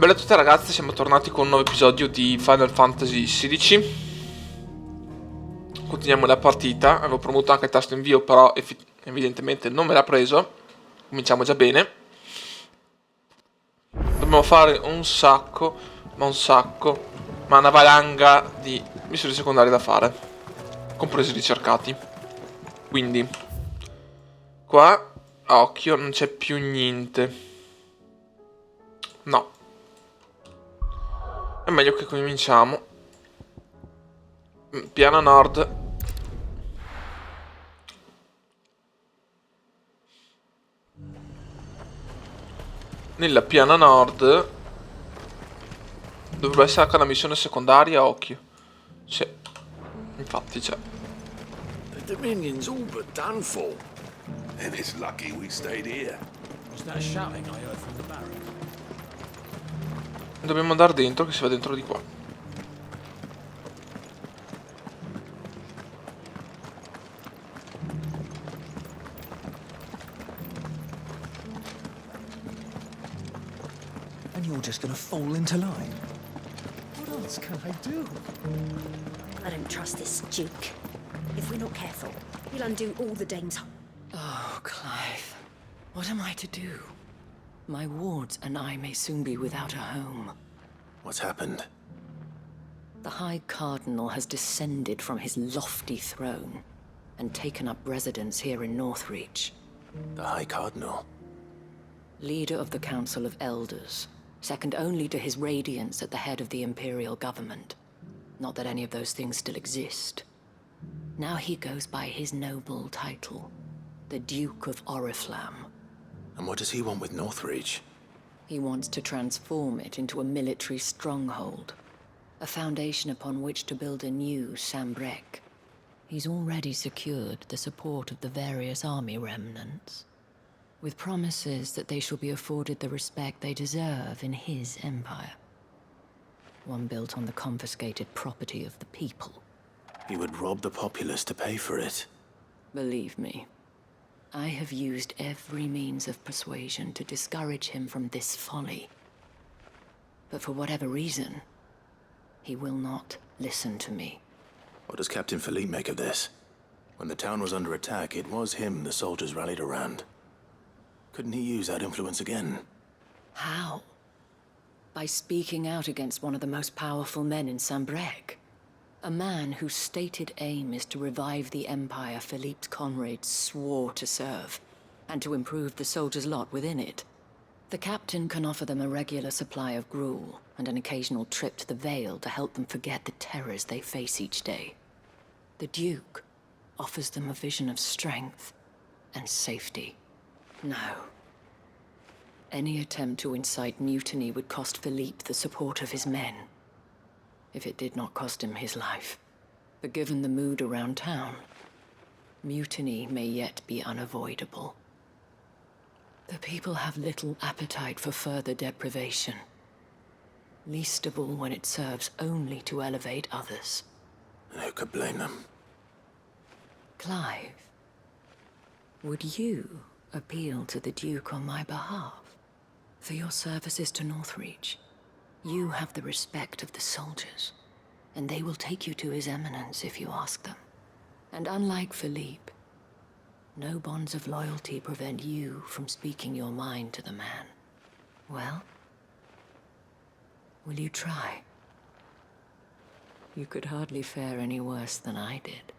Bella a tutti ragazzi, siamo tornati con un nuovo episodio di Final Fantasy XVI. Continuiamo la partita. Avevo premuto anche il tasto invio, però evidentemente non me l'ha preso. Cominciamo già bene. Dobbiamo fare un sacco, ma una valanga di missioni secondarie da fare, compresi i ricercati. Quindi qua a occhio non c'è più niente. No, è meglio che cominciamo. Piano nord. Nella piana nord dovrebbe essere anche una missione secondaria a occhio. Sì, infatti c'è. The Dominion's all but done for. And it's lucky we stayed here. Was that shouting I heard from the barracks? Dobbiamo andare dentro, che si va dentro di qua. And you're just gonna fall into line. What else can I do? I don't trust this Duke. If we're not careful, he'll undo all the Dane's... Oh, Clive. What am I to do? My wards and I may soon be without a home. What's happened? The High Cardinal has descended from his lofty throne and taken up residence here in Northreach. The High Cardinal? Leader of the Council of Elders, second only to his Radiance at the head of the Imperial government. Not that any of those things still exist. Now he goes by his noble title, the Duke of Oriflamme. And what does he want with Northreach? He wants to transform it into a military stronghold, a foundation upon which to build a new Sambrec. He's already secured the support of the various army remnants, with promises that they shall be afforded the respect they deserve in his empire. One built on the confiscated property of the people. He would rob the populace to pay for it. Believe me, I have used every means of persuasion to discourage him from this folly. But for whatever reason, he will not listen to me. What does Captain Philippe make of this? When the town was under attack, it was him the soldiers rallied around. Couldn't he use that influence again? How? By speaking out against one of the most powerful men in Sambrec. A man whose stated aim is to revive the empire Philippe's comrades swore to serve, and to improve the soldiers' lot within it. The captain can offer them a regular supply of gruel, and an occasional trip to the Vale to help them forget the terrors they face each day. The Duke offers them a vision of strength and safety. No. Any attempt to incite mutiny would cost Philippe the support of his men. If it did not cost him his life. But given the mood around town, mutiny may yet be unavoidable. The people have little appetite for further deprivation, least of all when it serves only to elevate others. And who could blame them? Clive, would you appeal to the Duke on my behalf? For your services to Northreach, you have the respect of the soldiers, and they will take you to His Eminence if you ask them. And unlike Philippe, no bonds of loyalty prevent you from speaking your mind to the man. Well, will you try? You could hardly fare any worse than I did.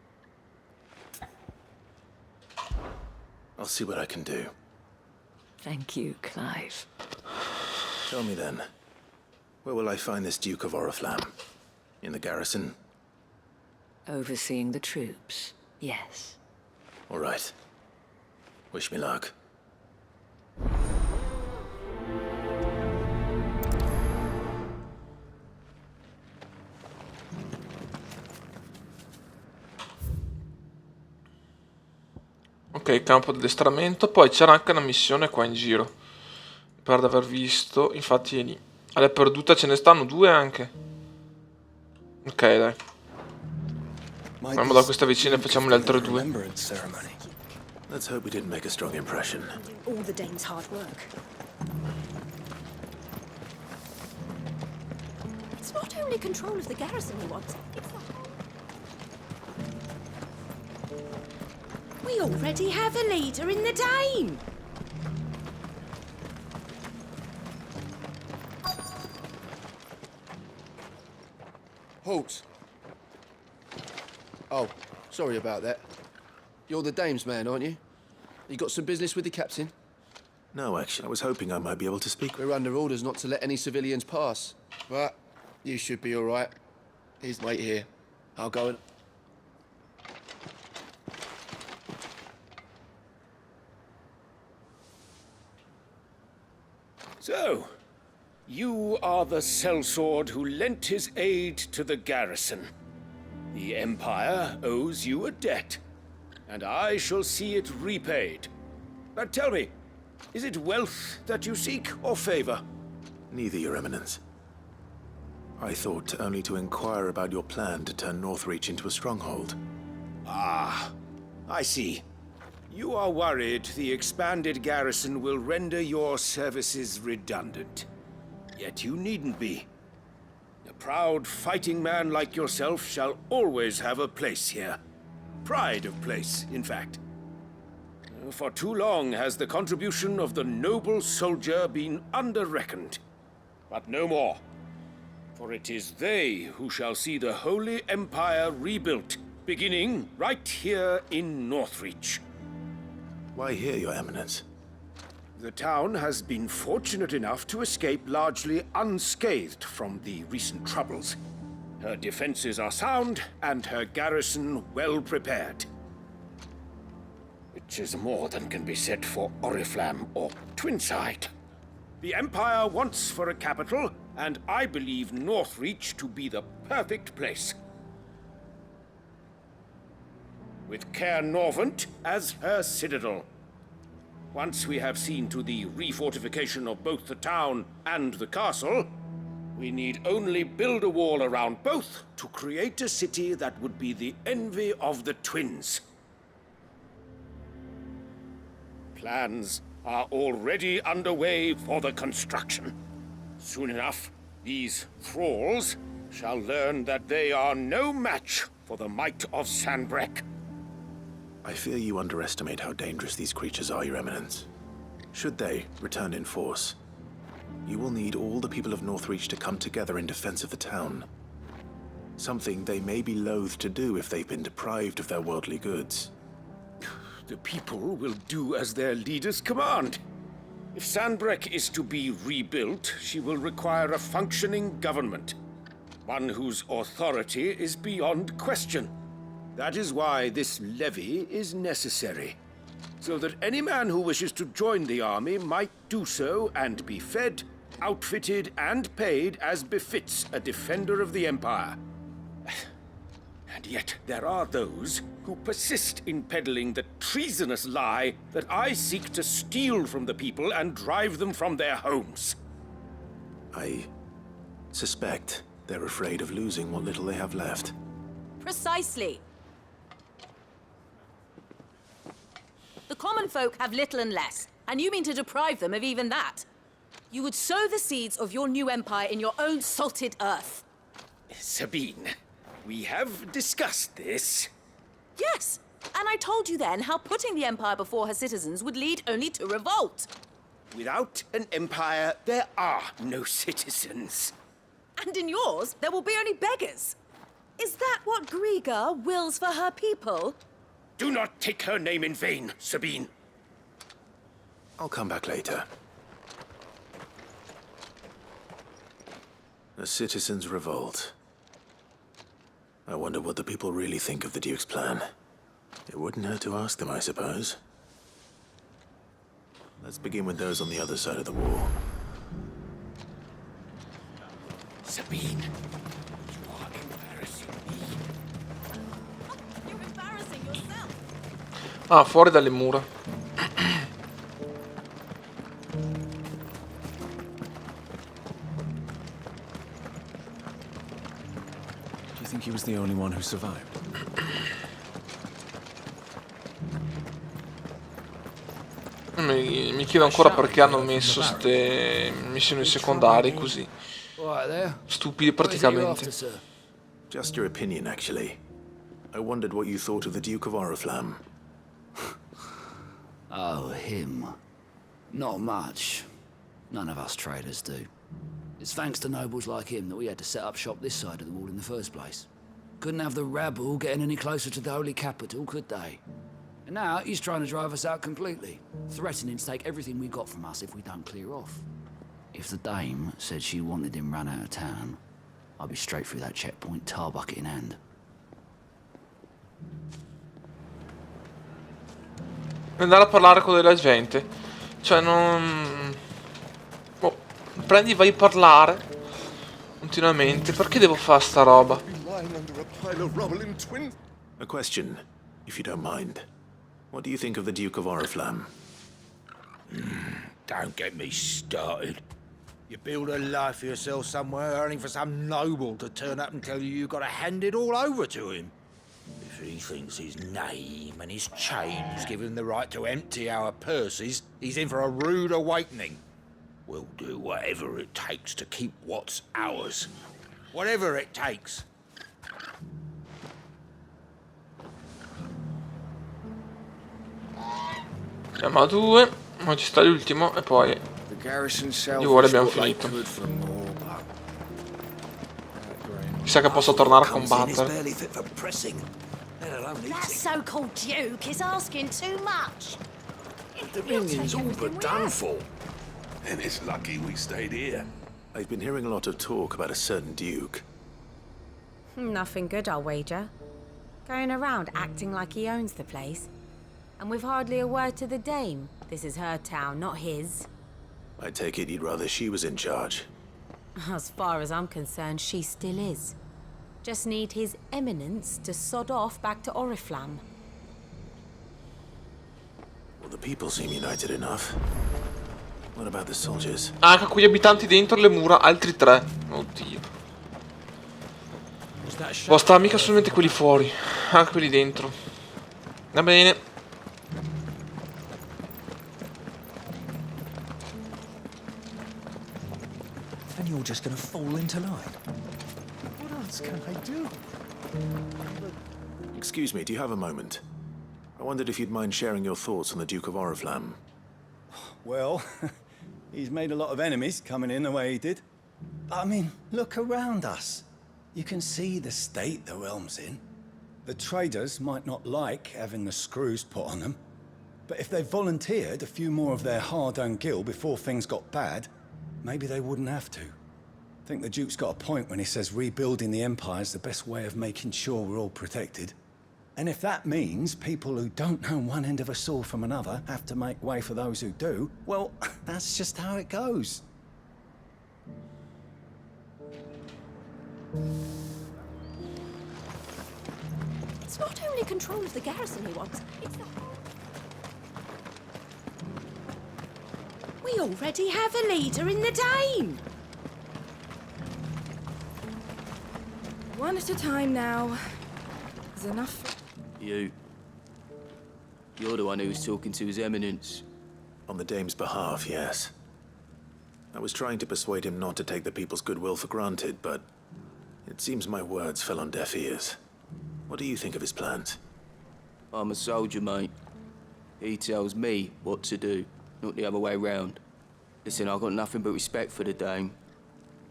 I'll see what I can do. Thank you, Clive. Tell me then, where will I find this Duke of Oriflamme? In the garrison? Overseeing the troops, yes. All right. Wish me luck. Ok, campo di addestramento. Poi c'era anche una missione qua in giro, per aver visto. Infatti è lì. Alla perduta ce ne stanno due anche. Ok, dai. Andiamo da questa vicina e facciamo le altre due. Let's hope we didn't make a strong impression. All the Dane's hard work. It's not only control of the garrison he wants, it's the whole... We already have a leader in the Dane! Halt! Oh, sorry about that. You're the dame's man, aren't you? You got some business with the captain? No, actually, I was hoping I might be able to speak. We're under orders not to let any civilians pass. But you should be all right. He's wait here. I'll go and... So, you are the sellsword who lent his aid to the garrison. The Empire owes you a debt, and I shall see it repaid. But tell me, is it wealth that you seek, or favor? Neither, Your Eminence. I thought only to inquire about your plan to turn Northreach into a stronghold. Ah, I see. You are worried the expanded garrison will render your services redundant. Yet you needn't be. A proud fighting man like yourself shall always have a place here. Pride of place, in fact. For too long has the contribution of the noble soldier been under-reckoned. But no more. For it is they who shall see the Holy Empire rebuilt, beginning right here in Northreach. Why here, Your Eminence? The town has been fortunate enough to escape largely unscathed from the recent troubles. Her defenses are sound, and her garrison well prepared. Which is more than can be said for Oriflamme or Twinside. The Empire wants for a capital, and I believe Northreach to be the perfect place. With Caer Norvent as her citadel. Once we have seen to the refortification of both the town and the castle, we need only build a wall around both to create a city that would be the envy of the twins. Plans are already underway for the construction. Soon enough, these thralls shall learn that they are no match for the might of Sanbreque. I fear you underestimate how dangerous these creatures are, Your Eminence. Should they return in force, you will need all the people of Northreach to come together in defense of the town. Something they may be loath to do if they've been deprived of their worldly goods. The people will do as their leaders command. If Sanbreque is to be rebuilt, she will require a functioning government. One whose authority is beyond question. That is why this levy is necessary. So that any man who wishes to join the army might do so and be fed, outfitted, and paid as befits a defender of the Empire. And yet there are those who persist in peddling the treasonous lie that I seek to steal from the people and drive them from their homes. I suspect they're afraid of losing what little they have left. Precisely. The common folk have little and less, and you mean to deprive them of even that. You would sow the seeds of your new empire in your own salted earth. Sabine, we have discussed this. Yes, and I told you then how putting the empire before her citizens would lead only to revolt. Without an empire, there are no citizens. And in yours, there will be only beggars. Is that what Griga wills for her people? Do not take her name in vain, Sabine. I'll come back later. A citizens' revolt. I wonder what the people really think of the Duke's plan. It wouldn't hurt to ask them, I suppose. Let's begin with those on the other side of the wall. Sabine, you are embarrassing me. You're embarrassing yourself. Ah, fuori dalle mura. Do you think he was the only one who survived? Mi chiedo ancora perché hanno messo queste missioni secondarie così. Right there. stupidi What is it you're after, praticamente. sir? Just your opinion, actually. I wondered what you thought of the Duke of Oriflamme. Oh, him. Not much. None of us traders do. It's thanks to nobles like him that we had to set up shop this side of the wall in the first place. Couldn't have the rabble getting any closer to the holy capital, could they? And now he's trying to drive us out completely, threatening to take everything we got from us if we don't clear off. If the dame said she wanted him run out of town, I'd be straight through that checkpoint, tar bucket in hand. Andare a parlare con della gente. Cioè non... Boh, prendi, vai a parlare continuamente. Perché devo fare sta roba? A question, if you don't mind. What do you think of the Duke of Oriflamme? Don't get me started. You build a life for yourself somewhere, earning for some noble to turn up and tell you you've got to hand it all over to him. If he thinks his name and his chains give him the right to empty our purses, he's in for a rude awakening. We'll do whatever it takes to keep what's ours. Whatever it takes. Siamo a 2, ma ci sta l'ultimo e poi di vuole abbiamo finito. Chissà che posso tornare a combattere. That so-called Duke is asking too much. The Dominion's all but done for. And it's lucky we stayed here. I've been hearing a lot of talk about a certain Duke. Nothing good, I'll wager. Going around acting like he owns the place. And with hardly a word to the dame. This is her town, not his. I take it you'd rather she was in charge. As far as I'm concerned, she still is. Just need his eminence to sod off back to Oriflamme. Well, the people seem united enough. What about the soldiers? Anche quegli abitanti dentro le mura, altri 3. Oddio. Può stare mica solamente quelli fuori, anche quelli dentro. Va bene. And you're just gonna fall into line. What else can I do? Excuse me, do you have a moment? I wondered if you'd mind sharing your thoughts on the Duke of Oriflamme. Well, he's made a lot of enemies coming in the way he did. But I mean, look around us. You can see the state the realm's in. The traders might not like having the screws put on them, but if they volunteered a few more of their hard-earned gil before things got bad, maybe they wouldn't have to. I think the Duke's got a point when he says rebuilding the Empire's the best way of making sure we're all protected. And if that means people who don't know one end of a sword from another have to make way for those who do, well, that's just how it goes. It's not only control of the garrison he wants, it's the... We already have a leader in the Dame! One at a time now. There's enough... You're the one who was talking to His Eminence. On the Dame's behalf, yes. I was trying to persuade him not to take the people's goodwill for granted, but it seems my words fell on deaf ears. What do you think of his plans? I'm a soldier, mate. He tells me what to do, not the other way round. Listen, I've got nothing but respect for the Dame,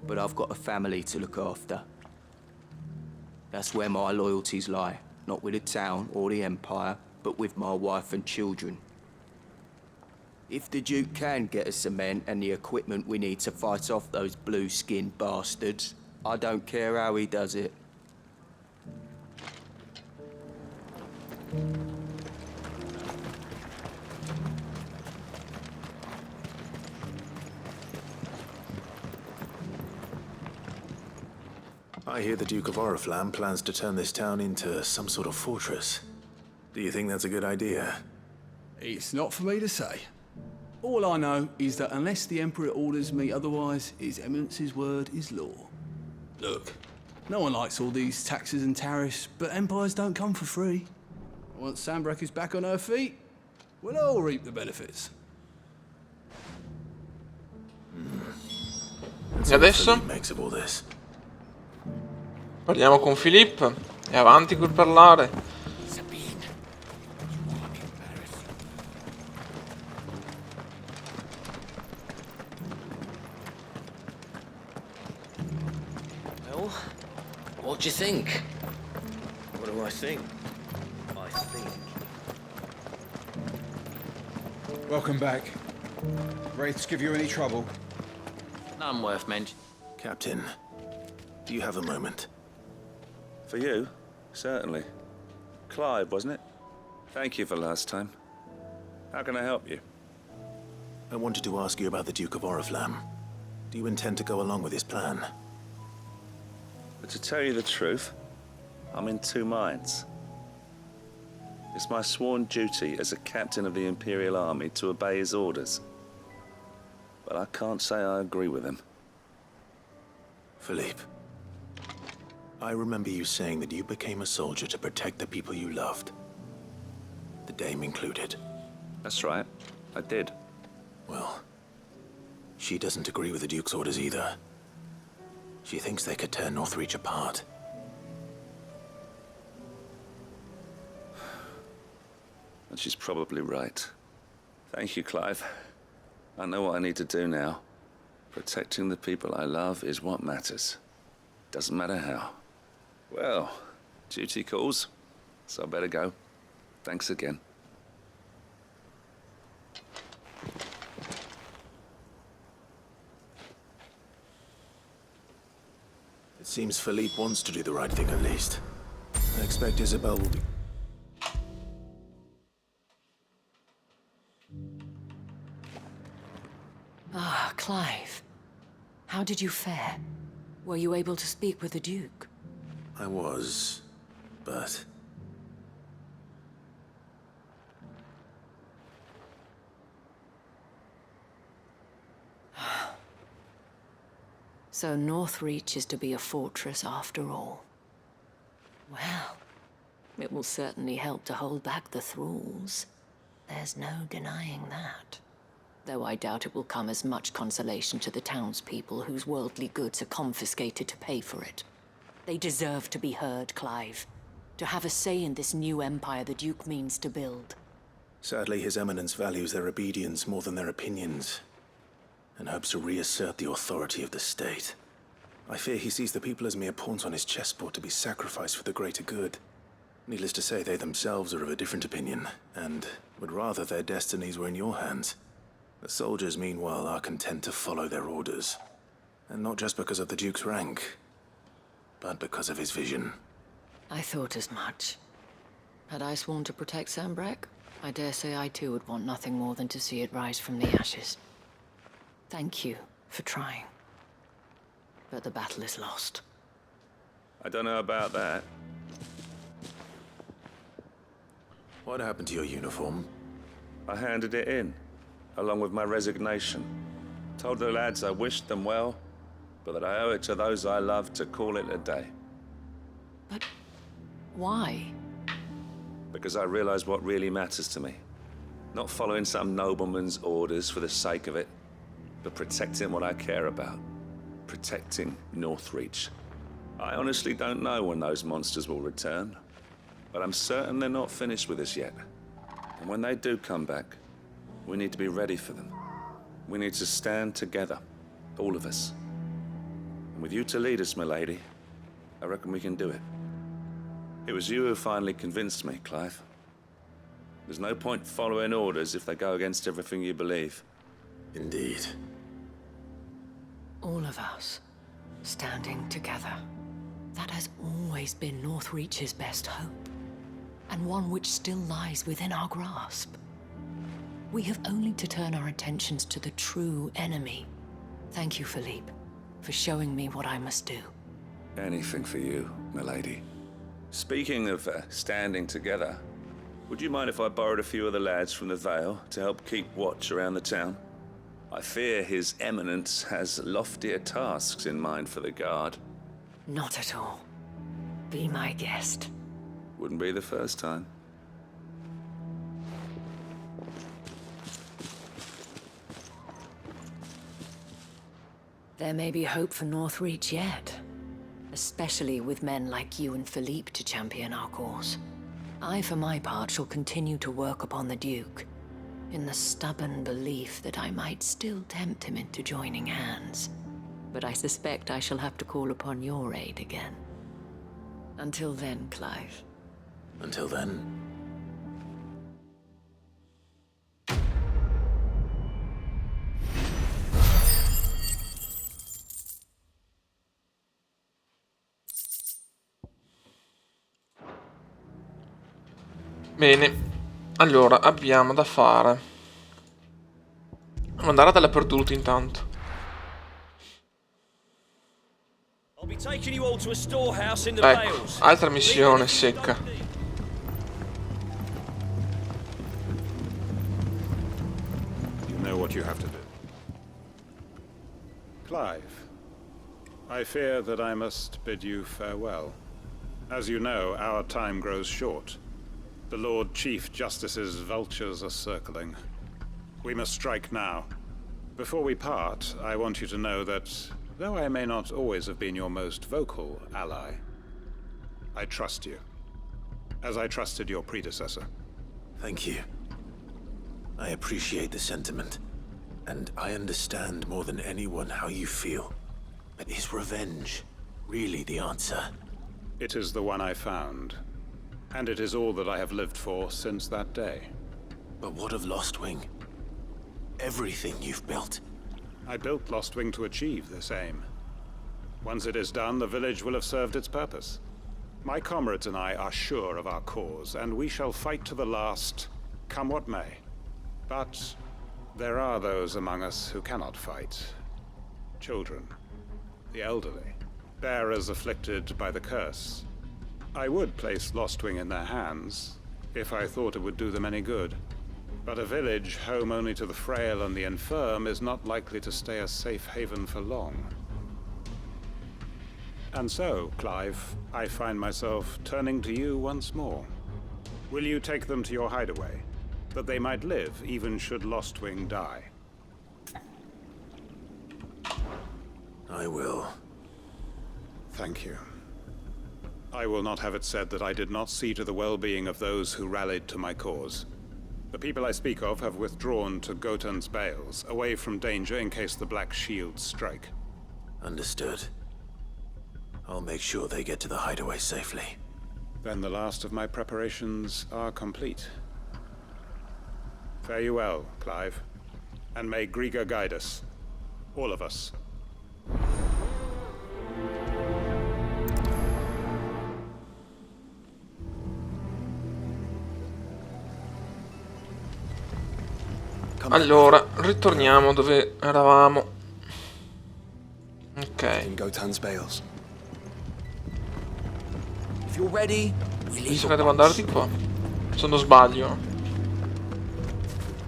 but I've got a family to look after. That's where my loyalties lie, not with the town or the Empire, but with my wife and children. If the Duke can get us cement and the equipment we need to fight off those blue-skinned bastards, I don't care how he does it. I hear the Duke of Oriflamme plans to turn this town into some sort of fortress. Do you think that's a good idea? It's not for me to say. All I know is that unless the Emperor orders me otherwise, His Eminence's word is law. Look, no one likes all these taxes and tariffs, but empires don't come for free. Once Sanbreque is back on her feet, we'll all reap the benefits. Let's E see what adesso? Philippe makes of all this. Parliamo con Philippe. E avanti col parlare. Well, what do you think? What do I think? I think. Welcome back. Wraiths give you any trouble? None worth mention. Captain, do you have a moment? For you? Certainly. Clive, wasn't it? Thank you for last time. How can I help you? I wanted to ask you about the Duke of Oriflamme. Do you intend to go along with his plan? But to tell you the truth, I'm in two minds. It's my sworn duty as a captain of the Imperial Army to obey his orders. But I can't say I agree with him. Philippe, I remember you saying that you became a soldier to protect the people you loved. The Dame included. That's right, I did. Well, she doesn't agree with the Duke's orders either. She thinks they could tear Northreach apart. And she's probably right. Thank you, Clive. I know what I need to do now. Protecting the people I love is what matters. Doesn't matter how. Well, duty calls, so I better go. Thanks again. It seems Philippe wants to do the right thing at least. I expect Isabel will be... Ah, Clive. How did you fare? Were you able to speak with the Duke? I was, but... So Northreach is to be a fortress after all. Well, it will certainly help to hold back the thralls. There's no denying that. Though I doubt it will come as much consolation to the townspeople whose worldly goods are confiscated to pay for it. They deserve to be heard, Clive. To have a say in this new empire the Duke means to build. Sadly, His Eminence values their obedience more than their opinions, and hopes to reassert the authority of the state. I fear he sees the people as mere pawns on his chessboard to be sacrificed for the greater good. Needless to say, they themselves are of a different opinion, and would rather their destinies were in your hands. The soldiers, meanwhile, are content to follow their orders. And not just because of the Duke's rank, but because of his vision. I thought as much. Had I sworn to protect Sanbreque, I dare say I too would want nothing more than to see it rise from the ashes. Thank you for trying. But the battle is lost. I don't know about that. What happened to your uniform? I handed it in, along with my resignation. Told the lads I wished them well, but that I owe it to those I love to call it a day. But why? Because I realize what really matters to me. Not following some nobleman's orders for the sake of it, but protecting what I care about. Protecting Northreach. I honestly don't know when those monsters will return, but I'm certain they're not finished with us yet. And when they do come back, we need to be ready for them. We need to stand together, all of us. And with you to lead us, milady, I reckon we can do it. It was you who finally convinced me, Clive. There's no point following orders if they go against everything you believe. Indeed. All of us, standing together. That has always been Northreach's best hope, and one which still lies within our grasp. We have only to turn our attentions to the true enemy. Thank you, Philippe, for showing me what I must do. Anything for you, milady. Speaking of standing together, would you mind if I borrowed a few of the lads from the Vale to help keep watch around the town? I fear His Eminence has loftier tasks in mind for the guard. Not at all. Be my guest. Wouldn't be the first time. There may be hope for Northreach yet, especially with men like you and Philippe to champion our cause. I, for my part, shall continue to work upon the Duke, in the stubborn belief that I might still tempt him into joining hands. But I suspect I shall have to call upon your aid again. Until then, Clive. Until then. Bene, allora abbiamo da fare. Andare dalle perdute intanto. Ecco, altra missione secca. You know what you have to do. Clive, I fear that I must bid you farewell. As you know, our time grows short. The Lord Chief Justice's vultures are circling. We must strike now. Before we part, I want you to know that, though I may not always have been your most vocal ally, I trust you, as I trusted your predecessor. Thank you. I appreciate the sentiment, and I understand more than anyone how you feel. But is revenge really the answer? It is the one I found. And it is all that I have lived for since that day. But what of Lostwing? Everything you've built. I built Lostwing to achieve this aim. Once it is done, the village will have served its purpose. My comrades and I are sure of our cause, and we shall fight to the last, come what may. But there are those among us who cannot fight. Children, the elderly, bearers afflicted by the curse. I would place Lostwing in their hands, if I thought it would do them any good. But a village home only to the frail and the infirm is not likely to stay a safe haven for long. And so, Clive, I find myself turning to you once more. Will you take them to your hideaway, that they might live even should Lostwing die? I will. Thank you. I will not have it said that I did not see to the well-being of those who rallied to my cause. The people I speak of have withdrawn to Gotan's Bales, away from danger in case the Black Shields strike. Understood. I'll make sure they get to the hideaway safely. Then the last of my preparations are complete. Fare you well, Clive. And may Griga guide us. All of us. Allora, ritorniamo dove eravamo. Ok. Visto che devo andare di qua. Se non sbaglio.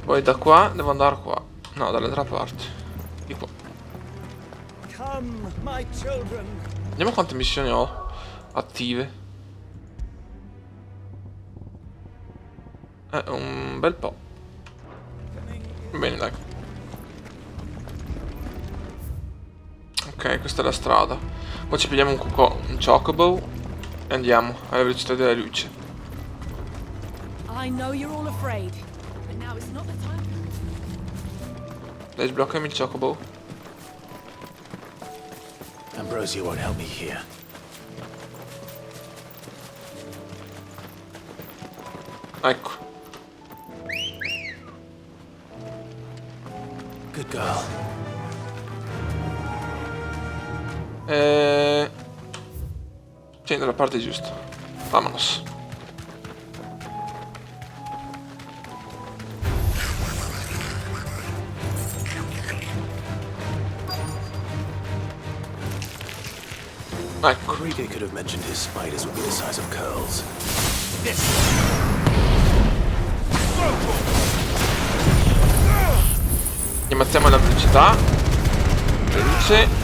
Poi da qua devo andare qua. No, dall'altra parte. Di qua. Vediamo quante missioni ho attive. Un bel po'. Bene, dai. Ok, questa è la strada. Poi ci pigliamo un chocobo e andiamo alla velocità della luce. I know you're all afraid, but now is not the time. Dai, sbloccami il chocobo. Ambrosia won't help me here. Ecco. Good girl. Sì, dalla parte giusta. Vamonos. Ecco. Griga could have mentioned his spiders would be the size of curls. Aumentiamo la velocità. Luce.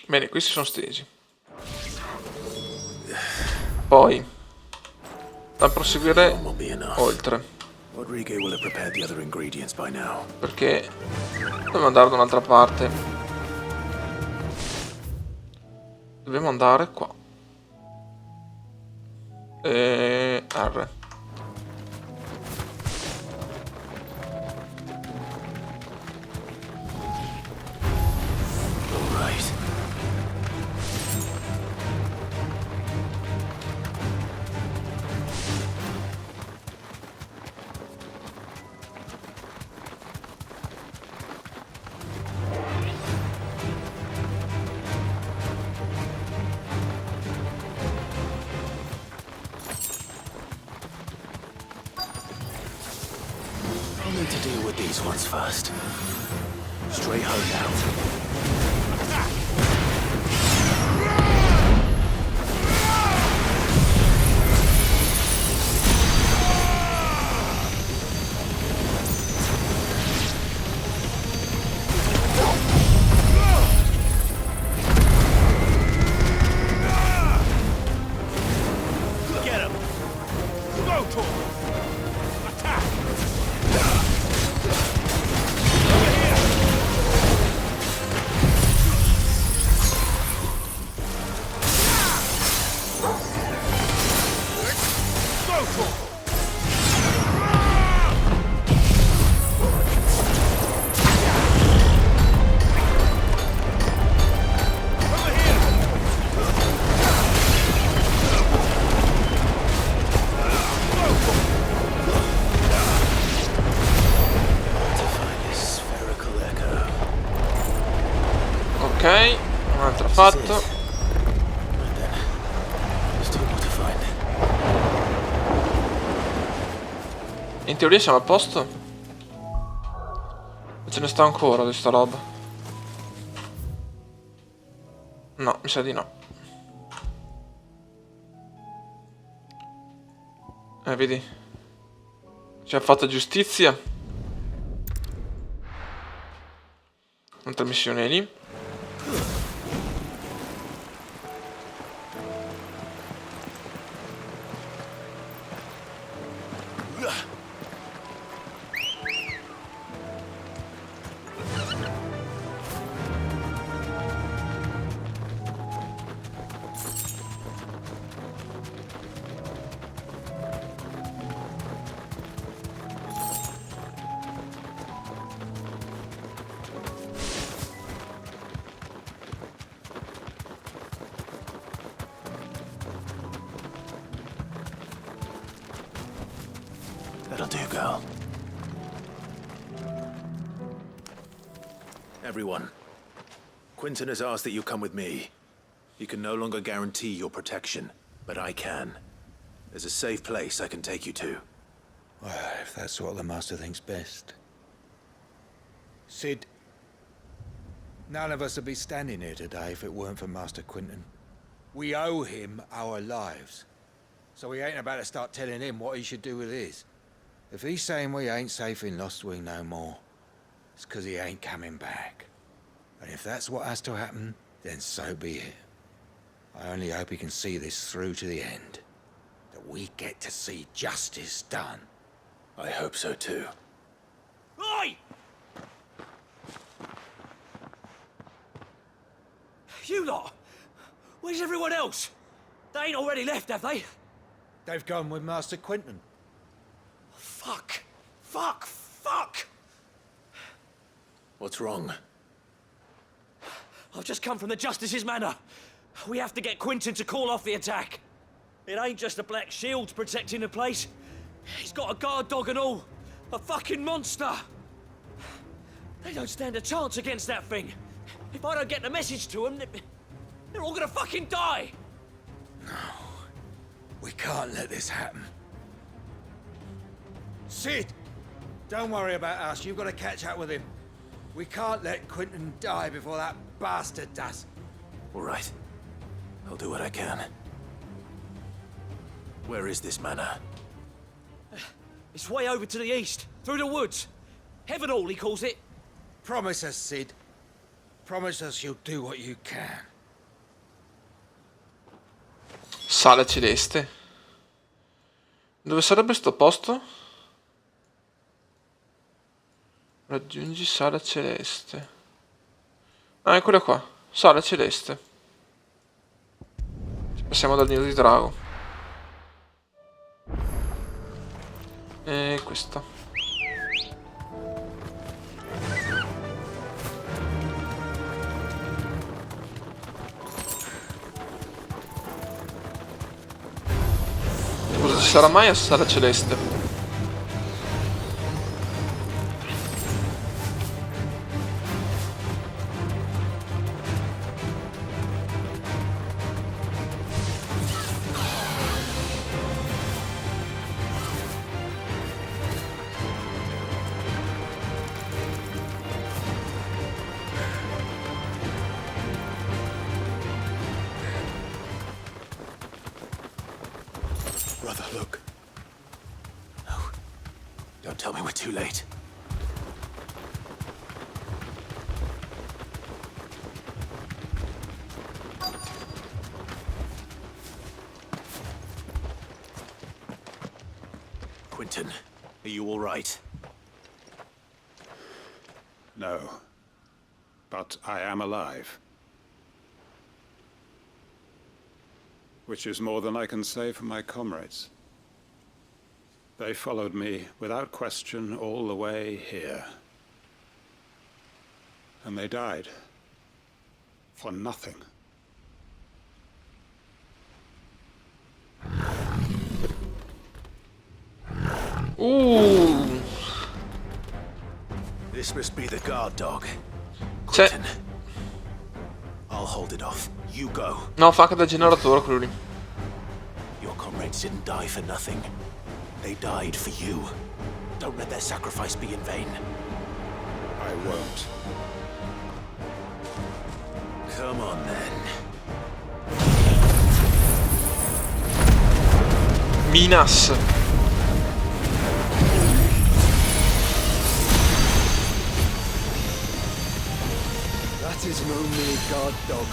Bene, questi sono stesi. Poi da proseguire oltre. Rodrigo will have prepared the other ingredients by now. Perché dobbiamo andare da un'altra parte. Dobbiamo andare qua. E R. I'll need to deal with these ones first. Straight home now. Get him! Go to him! Attack! Go to him! Ok, un'altra fatto. In teoria siamo a posto. Ma ce ne sta ancora di sta roba. No, mi sa di no. Vedi. Ci ha fatto giustizia. Un'altra missione lì. That'll do, girl. Everyone, Quentin has asked that you come with me. He can no longer guarantee your protection, but I can. There's a safe place I can take you to. Well, if that's what the Master thinks best. Sid, none of us would be standing here today if it weren't for Master Quentin. We owe him our lives. So we ain't about to start telling him what he should do with his. If he's saying we ain't safe in Lost Wing no more, it's 'cause he ain't coming back. And if that's what has to happen, then so be it. I only hope he can see this through to the end. That we get to see justice done. I hope so too. Oi! You lot! Where's everyone else? They ain't already left, have they? They've gone with Master Quentin. Fuck! Fuck! Fuck! What's wrong? I've just come from the Justice's manor. We have to get Quentin to call off the attack. It ain't just the Black Shields protecting the place. He's got a guard dog and all. A fucking monster. They don't stand a chance against that thing. If I don't get the message to them, they're all gonna fucking die. No. We can't let this happen. Sid! Don't worry about us. You've got to catch up with him. We can't let Quentin die before that bastard does. All right. I'll do what I can. Where is this manor? It's way over to the east, through the woods. Heaven Hall, he calls it. Promise us, Sid. Promise us you'll do what you can. Sala celeste. Dove sarebbe sto posto? Raggiungi sala celeste. Ah, eccola qua. Sala celeste. Passiamo dal nido di drago. E questa. Cosa ci sarà mai a sala celeste? Brother, look. No. Don't tell me we're too late. Quentin, are you all right? No. But I am alive. Which is more than I can say for my comrades. They followed me without question all the way here. And they died. For nothing. Ooh. This must be the guard dog. Quentin. I'll hold it off. You go. No, fa anche da generatore quello lì. Your comrades didn't die for nothing. They died for you. Don't let their sacrifice be in vain. I won't. Come on, then. Minas. That is no mere guard dog.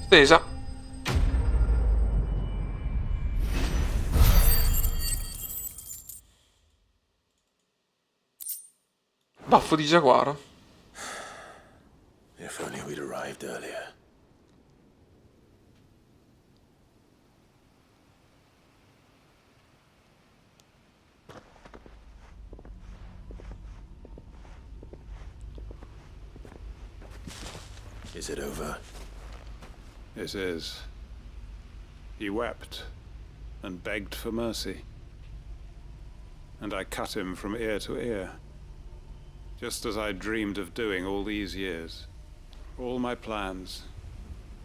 Stesa. Baffo di giaguaro. If only we'd arrived earlier. Is it over? It is. He wept and begged for mercy. And I cut him from ear to ear. Just as I dreamed of doing all these years. All my plans.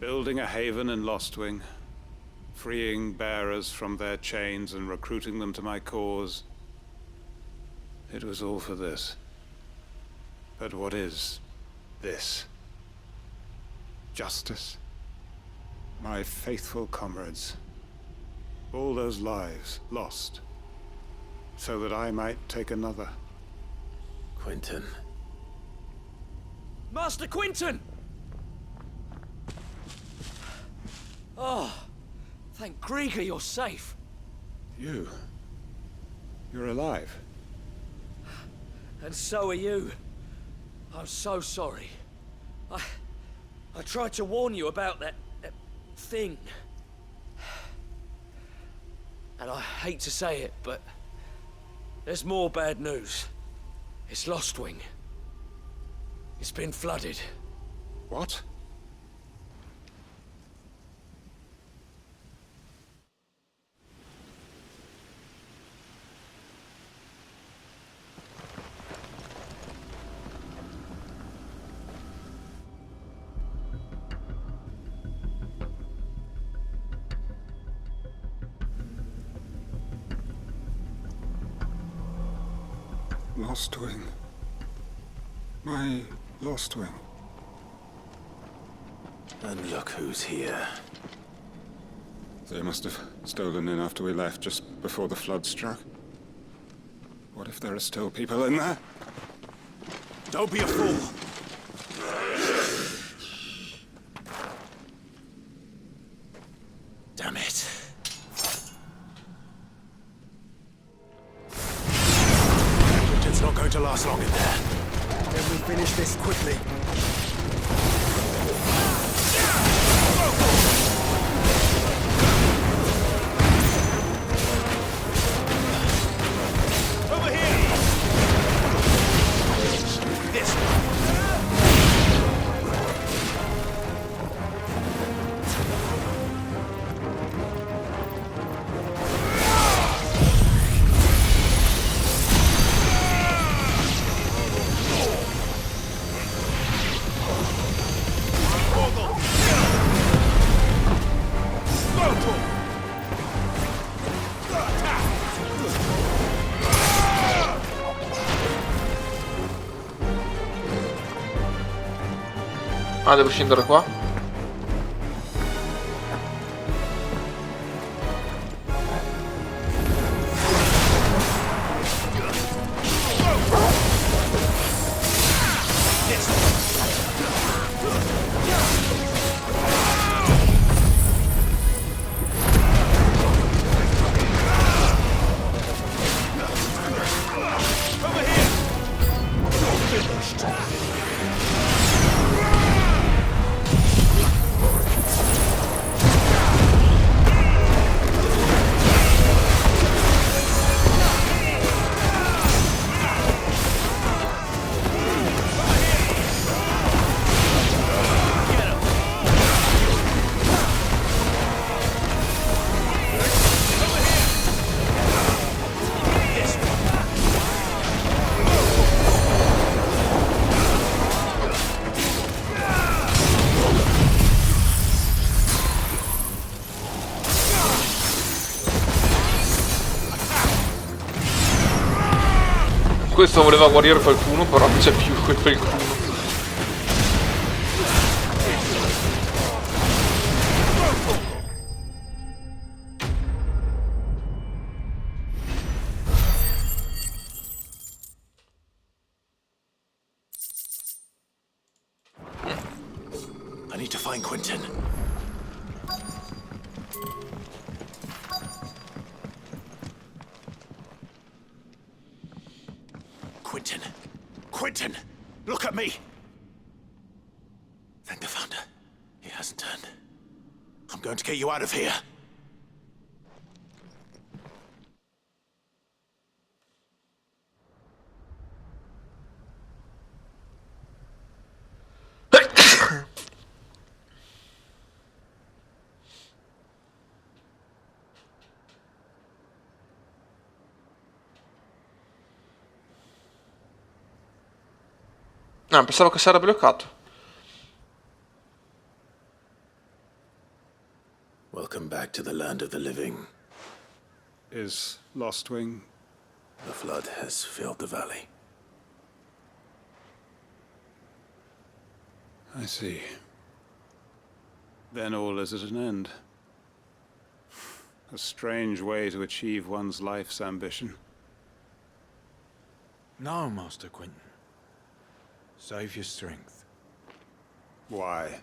Building a haven in Lostwing. Freeing bearers from their chains and recruiting them to my cause. It was all for this. But what is this? Justice? My faithful comrades. All those lives lost. So that I might take another. Quentin. Master Quentin! Oh, thank Grieger you're safe. You're alive. And so are you. I'm so sorry. I tried to warn you about that thing. And I hate to say it, but there's more bad news. It's Lostwing. It's been flooded. What? lost wing. My lost wing. And look who's here. They must have stolen in after we left, just before the flood struck. What if there are still people in there? Don't be a fool! Damn it. It's not going to last long in there. Then we finish this quickly. Over here! This Ah, devo scendere qua? Questo voleva guarire qualcuno, però non c'è più quel qualcuno. I need to find Quentin. Quentin! Quentin! Look at me! Thank the Founder. He hasn't turned. I'm going to get you out of here. Ah, pensavo che si era bloccato. Welcome back to the land of the living. Is Lost Wing? The flood has filled the valley. I see. Then all is at an end. A strange way to achieve one's life's ambition. No, Master Quentin. Save your strength. Why?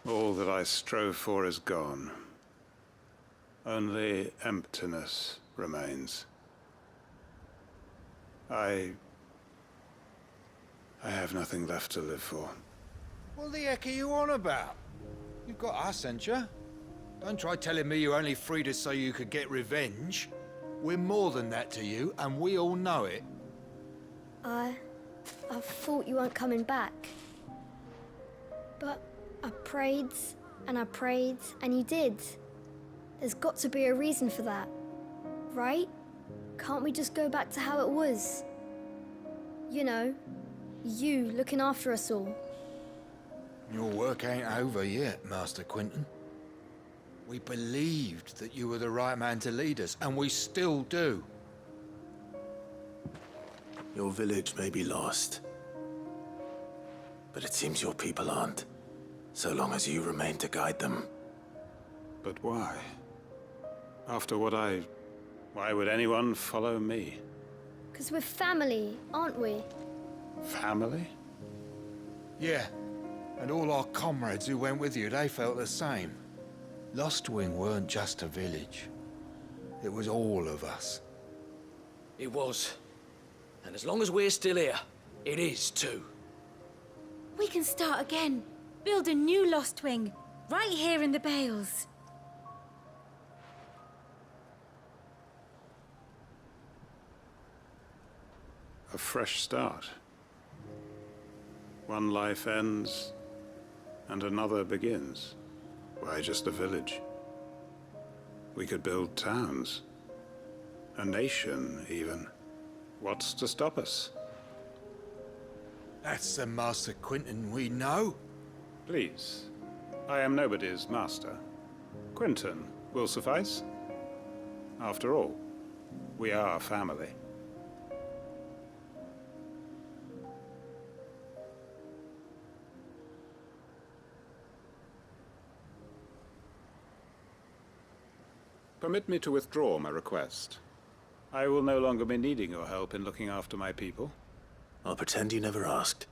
All that I strove for is gone. Only emptiness remains. I have nothing left to live for. What the heck are you on about? You've got us, ain't you? Don't try telling me you only freed us so you could get revenge. We're more than that to you, and we all know it. I thought you weren't coming back. But I prayed, and you did. There's got to be a reason for that, right? Can't we just go back to how it was? You know, you looking after us all. Your work ain't over yet, Master Quentin. We believed that you were the right man to lead us, and we still do. Your village may be lost, but it seems your people aren't, so long as you remain to guide them. But why? After what why would anyone follow me? Because we're family, aren't we? Family? Yeah, and all our comrades who went with you, they felt the same. Lostwing weren't just a village. It was all of us. It was. And as long as we're still here, it is too. We can start again. Build a new Lost Wing, right here in the Bales. A fresh start. One life ends, and another begins. Why just a village? We could build towns. A nation, even. What's to stop us? That's the Master Quentin we know. Please. I am nobody's master. Quentin will suffice. After all, we are family. Permit me to withdraw my request. I will no longer be needing your help in looking after my people. I'll pretend you never asked.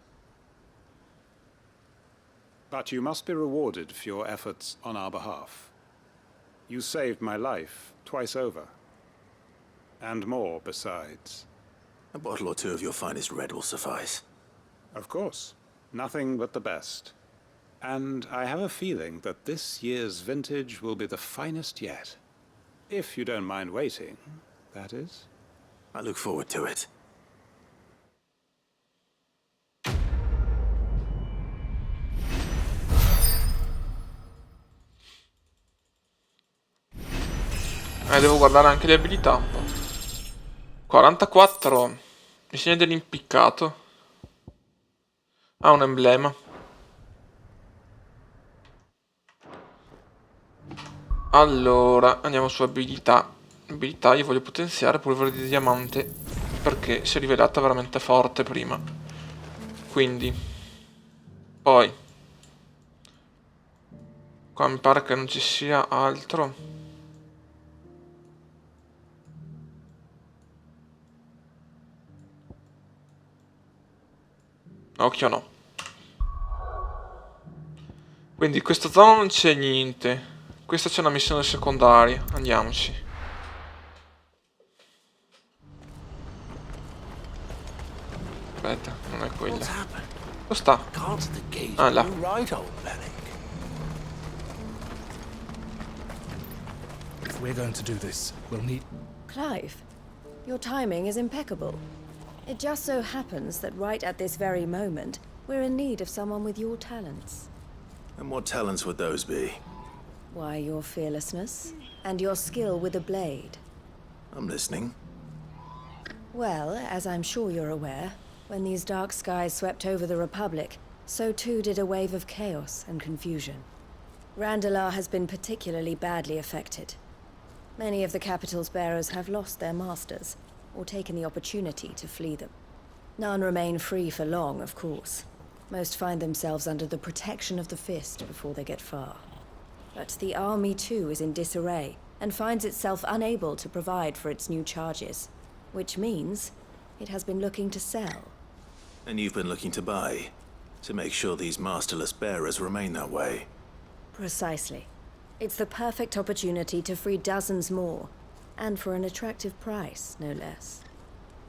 But you must be rewarded for your efforts on our behalf. You saved my life twice over. And more besides. A bottle or two of your finest red will suffice. Of course. Nothing but the best. And I have a feeling that this year's vintage will be the finest yet. If you don't mind waiting, that is. I look forward to it. Devo guardare anche le abilità un po'. 44. Il segno dell'impiccato. Ha un emblema. Allora, andiamo su abilità. Abilità io voglio potenziare polvere di diamante, perché si è rivelata veramente forte prima. Quindi poi qua mi pare che non ci sia altro. Occhio no. Quindi in questa zona non c'è niente. Questa c'è una missione secondaria. Andiamoci. Aspetta, non è quella. Dove sta? Ah, là. If we're going to do this, we'll need... Clive, your timing is impeccable. It just so happens that right at this very moment, we're in need of someone with your talents. And what talents would those be? Why, your fearlessness, and your skill with a blade. I'm listening. Well, as I'm sure you're aware, when these dark skies swept over the Republic, so too did a wave of chaos and confusion. Randalar has been particularly badly affected. Many of the capital's bearers have lost their masters, or taken the opportunity to flee them. None remain free for long, of course. Most find themselves under the protection of the Fist before they get far. But the army too is in disarray, and finds itself unable to provide for its new charges. Which means it has been looking to sell. And you've been looking to buy, to make sure these masterless bearers remain that way. Precisely. It's the perfect opportunity to free dozens more, and for an attractive price, no less.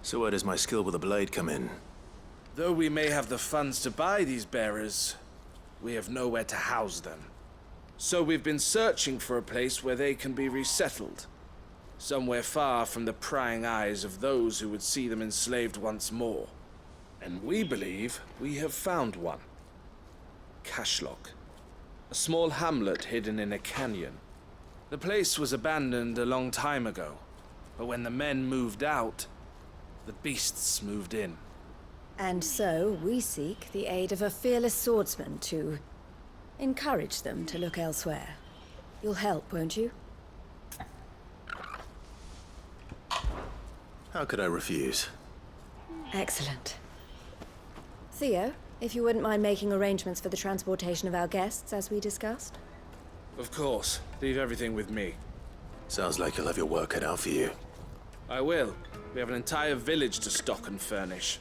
So where does my skill with a blade come in? Though we may have the funds to buy these bearers, we have nowhere to house them. So we've been searching for a place where they can be resettled. Somewhere far from the prying eyes of those who would see them enslaved once more. And we believe we have found one. Cashlock. A small hamlet hidden in a canyon. The place was abandoned a long time ago, but when the men moved out, the beasts moved in. And so we seek the aid of a fearless swordsman to encourage them to look elsewhere. You'll help, won't you? How could I refuse? Excellent. Theo, if you wouldn't mind making arrangements for the transportation of our guests, as we discussed. Of course. Leave everything with me. Sounds like you'll have your work cut out for you. I will. We have an entire village to stock and furnish.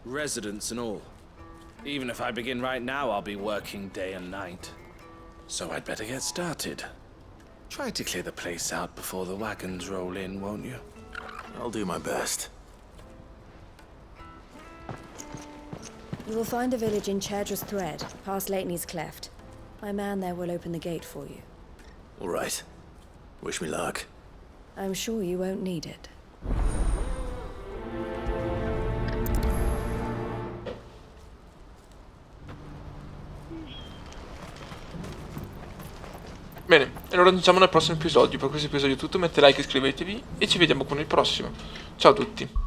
Residents and all. Even if I begin right now, I'll be working day and night. So I'd better get started. Try to clear the place out before the wagons roll in, won't you? I'll do my best. You will find a village in Chedra's Thread, past Lateney's Cleft. My man there will open the gate for you. All right. Wish me luck. I'm sure you won't need it. Bene, allora ci vediamo nel prossimo episodio. Per questo episodio è tutto, mettete like, iscrivetevi e ci vediamo con il prossimo. Ciao a tutti.